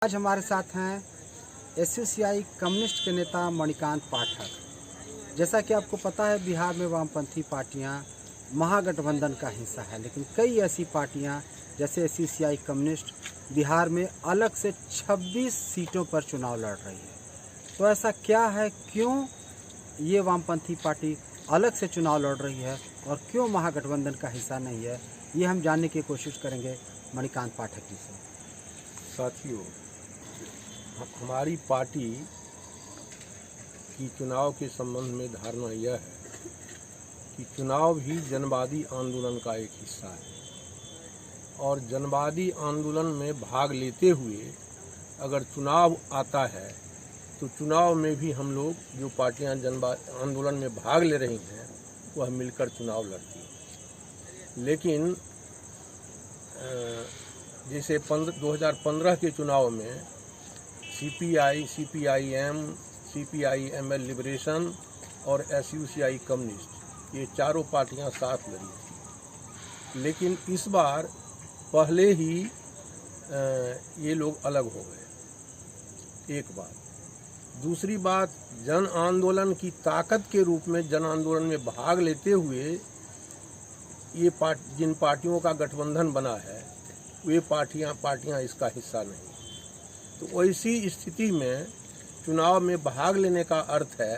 आज हमारे साथ हैं एसयूसीआई कम्युनिस्ट के नेता मणिकांत पाठक। जैसा कि आपको पता है, बिहार में वामपंथी पार्टियां महागठबंधन का हिस्सा है, लेकिन कई ऐसी पार्टियां जैसे एसयूसीआई कम्युनिस्ट बिहार में अलग से 26 सीटों पर चुनाव लड़ रही है। तो ऐसा क्या है, क्यों ये वामपंथी पार्टी अलग से चुनाव लड़ रही है और क्यों महागठबंधन का हिस्सा नहीं है, ये हम जानने की कोशिश करेंगे मणिकांत पाठक जी से। साथियों, हमारी पार्टी की चुनाव के संबंध में धारणा यह है कि चुनाव भी जनवादी आंदोलन का एक हिस्सा है और जनवादी आंदोलन में भाग लेते हुए अगर चुनाव आता है तो चुनाव में भी हम लोग जो पार्टियां जनवादी आंदोलन में भाग ले रही हैं वह मिलकर चुनाव लड़ती हैं। लेकिन जैसे 2015 के चुनाव में सीपीआई, सीपीआईएम, सीपीआईएमएल लिबरेशन और एसयूसीआई कम्युनिस्ट, ये चारों पार्टियां साथ लड़ी थी। लेकिन इस बार पहले ही ये लोग अलग हो गए। एक बात। दूसरी बात, जन आंदोलन की ताकत के रूप में जन आंदोलन में भाग लेते हुए ये जिन पार्टियों का गठबंधन बना है वे पार्टियां इसका हिस्सा नहीं। तो ऐसी स्थिति में चुनाव में भाग लेने का अर्थ है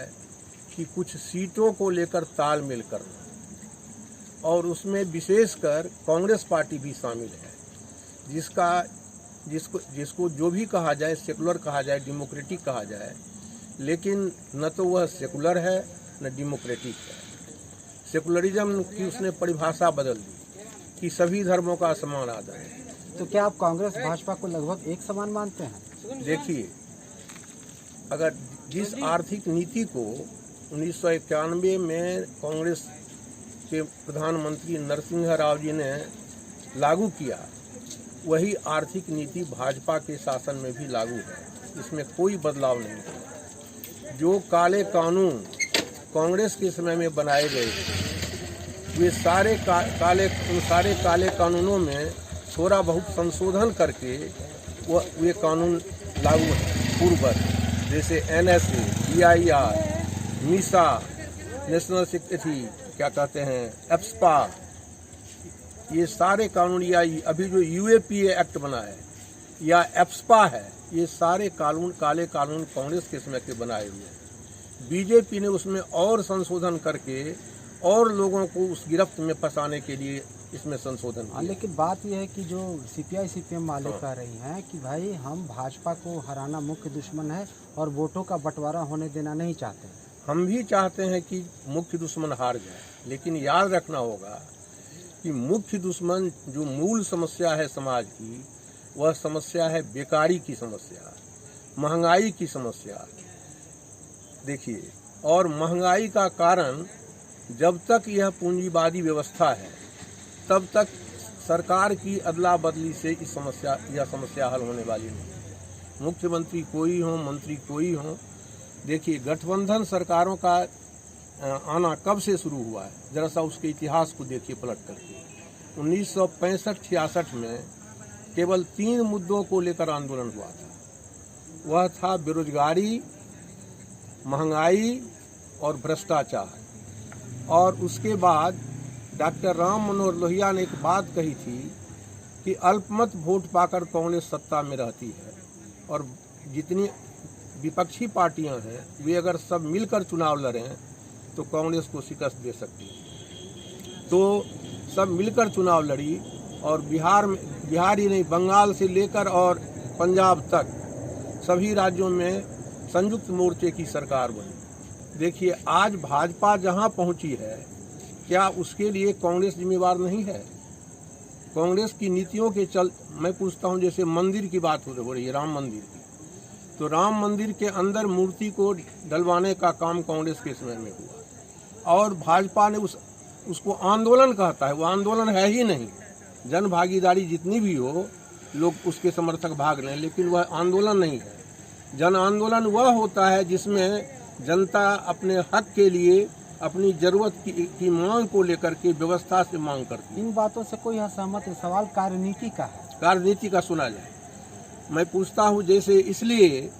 कि कुछ सीटों को लेकर तालमेल करना, और उसमें विशेषकर कांग्रेस पार्टी भी शामिल है, जिसको जो भी कहा जाए, सेकुलर कहा जाए, डेमोक्रेटिक कहा जाए, लेकिन न तो वह सेकुलर है न डेमोक्रेटिक है। सेकुलरिज्म की उसने परिभाषा बदल दी कि सभी धर्मों का समान आदर है। तो क्या आप कांग्रेस भाजपा को लगभग एक समान मानते हैं? देखिए, अगर जिस आर्थिक नीति को 1991 में कांग्रेस के प्रधानमंत्री नरसिंह राव जी ने लागू किया, वही आर्थिक नीति भाजपा के शासन में भी लागू है। इसमें कोई बदलाव नहीं है। जो काले कानून कांग्रेस के समय में बनाए गए थे, वे सारे काले कानूनों में थोड़ा बहुत संशोधन करके वे कानून लागू है पूर्ववत, जैसे NSA, DIR, मिसा, नेशनल सिक्योरिटी, क्या कहते हैं, एप्सपा, ये सारे कानून, या अभी जो UAPA एक्ट बना है या एप्सपा है, ये सारे काले कानून कांग्रेस के समय के बनाए हुए हैं। बीजेपी ने उसमें और संशोधन करके और लोगों को उस गिरफ्त में फंसाने के लिए इसमें संशोधन किया। लेकिन बात यह है कि जो सीपीआई सीपीएम वाले कह रही हैं कि भाई हम भाजपा को हराना मुख्य दुश्मन है और वोटों का बंटवारा होने देना नहीं चाहते। हम भी चाहते हैं कि मुख्य दुश्मन हार जाए, लेकिन याद रखना होगा कि मुख्य दुश्मन जो मूल समस्या है समाज की, वह समस्या है बेकारी की समस्या, महंगाई की समस्या। देखिए, और महंगाई का कारण, जब तक यह पूंजीवादी व्यवस्था है तब तक सरकार की अदला बदली से यह समस्या हल होने वाली नहीं। मुख्यमंत्री कोई हो, मंत्री कोई हो। देखिए, गठबंधन सरकारों का आना कब से शुरू हुआ है, जरा सा उसके इतिहास को देखिए पलट करके। 1965-66 में केवल 3 मुद्दों को लेकर आंदोलन हुआ था। वह था बेरोजगारी, महंगाई और भ्रष्टाचार। और उसके बाद डॉक्टर राम मनोहर लोहिया ने एक बात कही थी कि अल्पमत वोट पाकर कांग्रेस सत्ता में रहती है, और जितनी विपक्षी पार्टियां हैं वे अगर सब मिलकर चुनाव लड़ें तो कांग्रेस को शिकस्त दे सकती है। तो सब मिलकर चुनाव लड़ी और बिहार ही नहीं, बंगाल से लेकर और पंजाब तक सभी राज्यों में संयुक्त मोर्चे की सरकार बनी। देखिए, आज भाजपा जहां पहुंची है, क्या उसके लिए कांग्रेस जिम्मेवार नहीं है? कांग्रेस की नीतियों के मैं पूछता हूं, जैसे मंदिर की बात हो रही है, राम मंदिर की, तो राम मंदिर के अंदर मूर्ति को डलवाने का काम कांग्रेस के समय में हुआ, और भाजपा ने उसको आंदोलन कहता है। वो आंदोलन है ही नहीं। जन भागीदारी जितनी भी हो, लोग उसके समर्थक भाग लें, लेकिन वह आंदोलन नहीं है। जन आंदोलन वह होता है जिसमें जनता अपने हक के लिए, अपनी जरूरत की मांग को लेकर के व्यवस्था से मांग करती है। इन बातों से कोई असहमत है? सवाल कार्यनीति का है। कार्यनीति का सुना जाए। मैं पूछता हूँ जैसे इसलिए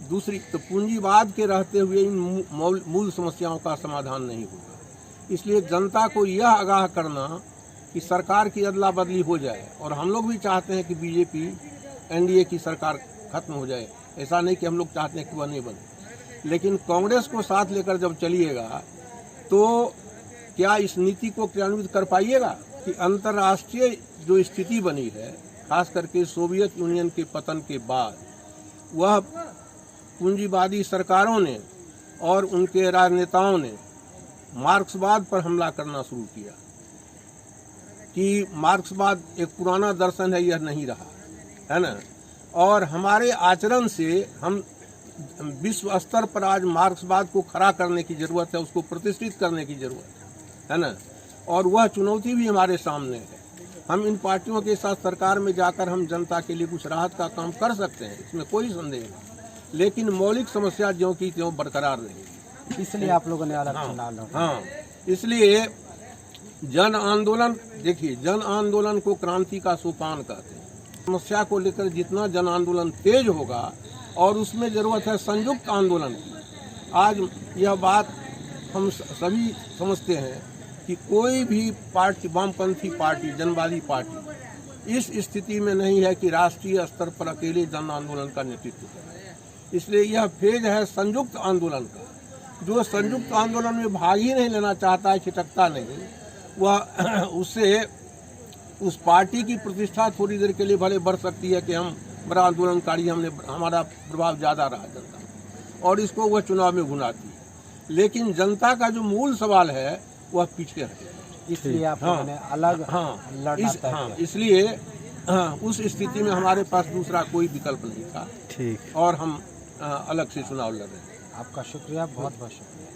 दूसरी तो पूंजीवाद के रहते हुए इन मूल समस्याओं का समाधान नहीं होगा। इसलिए जनता को यह आगाह करना कि सरकार की अदला बदली हो जाए, और हम लोग भी चाहते हैं कि बीजेपी एनडीए की सरकार खत्म हो जाए। ऐसा नहीं कि हम लोग चाहते हैं कि वह नहीं बने, लेकिन कांग्रेस को साथ लेकर जब चलिएगा तो क्या इस नीति को क्रियान्वित कर पाइएगा कि अंतर्राष्ट्रीय जो स्थिति बनी है, खास करके सोवियत यूनियन के पतन के बाद, वह पूंजीवादी सरकारों ने और उनके राजनेताओं ने मार्क्सवाद पर हमला करना शुरू किया कि मार्क्सवाद एक पुराना दर्शन है, यह नहीं रहा है ना। और हमारे आचरण से हम विश्व स्तर पर आज मार्क्सवाद को खड़ा करने की जरूरत है, उसको प्रतिष्ठित करने की जरूरत है ना। और वह चुनौती भी हमारे सामने है। हम इन पार्टियों के साथ सरकार में जाकर हम जनता के लिए कुछ राहत का काम कर सकते हैं, इसमें कोई संदेह नहीं, लेकिन मौलिक समस्या ज्यों की त्यों बरकरार रहेगी। इसलिए आप लोगों ने अलग चुनाव लड़ा। हाँ, इसलिए जन आंदोलन, देखिए जन आंदोलन को क्रांति का सोपान कहते हैं। समस्या को लेकर जितना जन आंदोलन तेज होगा और उसमें जरूरत है संयुक्त आंदोलन की। आज यह बात हम सभी समझते हैं कि कोई भी पार्टी, वामपंथी पार्टी, जनवादी पार्टी इस स्थिति में नहीं है कि राष्ट्रीय स्तर पर अकेले जन आंदोलन का नेतृत्व करे। इसलिए यह फेज है संयुक्त आंदोलन का। जो संयुक्त आंदोलन में भाग ही नहीं लेना चाहता है, छिटकता नहीं, वह उससे उस पार्टी की प्रतिष्ठा थोड़ी देर के लिए भले बढ़ सकती है कि हम बड़ा आंदोलनकारी, हमने हमारा प्रभाव ज़्यादा रहा जनता में, और इसको वह चुनाव में भुनाती है। लेकिन जनता का जो मूल सवाल है वह पीछे हटे, इसलिए आप लोगों ने अलग इसलिए उस स्थिति में हमारे पास दूसरा कोई विकल्प नहीं था। ठीक। और हम अलग से चुनाव लड़ रहे हैं। आपका शुक्रिया, बहुत बहुत शुक्रिया।